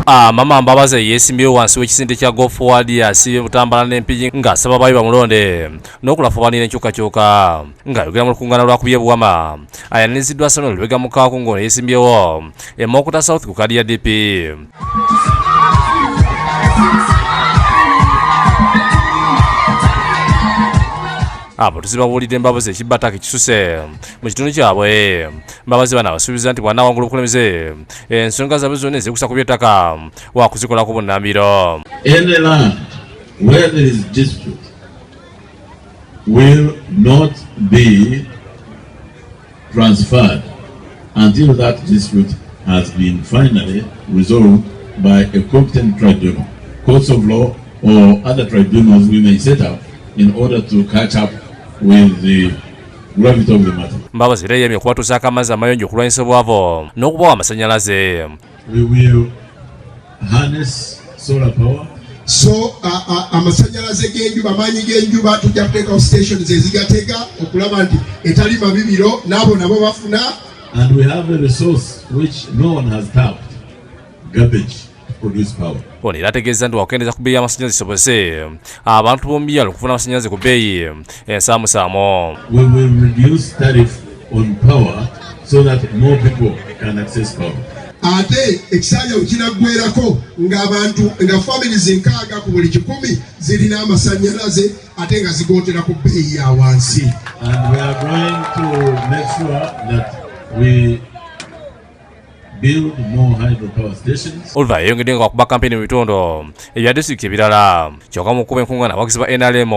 Mama Mbabazi yeesimbyewo wansi w'ekisinde kya Go Forward asibye Butambula ne Mpigi ng'asaba bayi bamulonde n'okulafubanira enkyukakyuka ng'ayogera mu lukuŋŋaana lwakubye Buwama ayaniriziddwa Sano Lubega Mukaako ng'ono yeesimbyewo Mokota South ku kadi ya DP. Abo tuzibabuulidde Mbabazi ekibbata kisuse mu kitundu kyabwe. Mbabazi bano abasuubiza nti bw'anaawangula obukulembeze ensonga zaabwe zonna ezikusa ku by'ettaka waakuzikolako bunnambiro. Any land where there is dispute will not be transferred until that dispute has been finally resolved by a competent tribunal, courts of law or other tribunals we may set up in order to catch up with the gravity of the matter. Mbabazi era yemye okuwatuusaako amazzi amayonjo okulwanyisa obwavu n'okubawa amasannyalaze. We will harness solar power. So amasannyalaze g'enjuba amaanyi g'enjuba tujja kuteekawo stations ezigateeka okulaba nti etalima bibiro n'abo nabo bafuna. And we have a resource which no one has tapped, garbage, to produce power. Ono era ategeeza nti wakukendeeza ku bbeeyi y'amasannyalaze kisobose abantu b'omu byalo okufuna amasannyalaze ku bbeeyi ensaamusaamu. We will reduce tariff on power so that more people can access power. Ate ekisanja kinaggweerako ng'abantu nga families 6 ku buli 100 zirina amasannyalaze ate nga zigootera ku bbeeyi ya wansi. And we are going to make sure that we build more hydropower stations. Olva yeyongedde nga wakuba kampeni mu bitundu ebya disitulikiti ebirala kyokka mu kuba enkungaana abawagizi ba NRM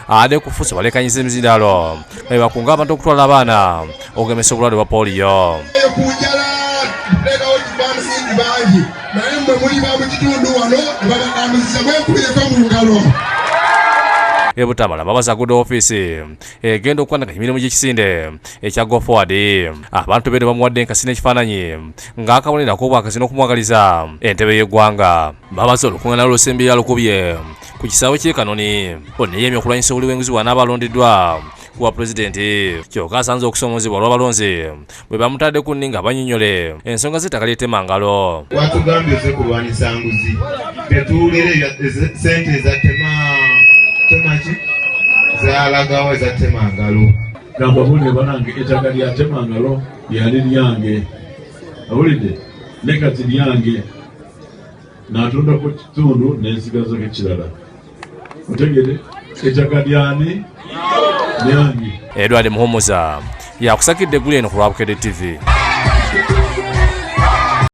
ade kufuusa balekanyiza emizindalo bakunga abantu okutwala abaana okugemesa obulwadde bwa poliyo. Kunjala tuleekawo kifaananyi bangi naye mmwe muli ba mu kitundu wano ne babatambuziza mwekubireko mu ngalo. Butambula Mbabazi agudde ofiisi egenda okukwandika emirimu gy'ekisinde ekya Go Forward. Abantu be ne bamuwadde enkasi n'ekifaananyi ng'akabonero ak'obwakazi n'okumwagaliza entebe y'eggwanga. Mbabazi olukuŋŋaana lw'olusembi yalukubye ku kisaawe ky'e Kanoni ono yemye okulwanyisa obuli bw'enguzi bw'anaabalondeddwa kuba pulezidenti kyokka asanze okusoomozebwa olw'abalonzi bwe bamutadde ku nninga banyinyole ensonga z'ettaka ly'ettemangalo. Watugambye ozze kulwanyisa nguzi tetuwulire sente temaki zalagawo ezatemangalo. Gamba bune banange ettaka lya Temangalo lyali lyange, awulidde ne kati lyange n'atunda ku kitundu n'ensigazako ekirala. Otegere ettaka lyani lyange. Edward Muhumuza yakusakidde eggulu eno ku lwa Bukedde TV.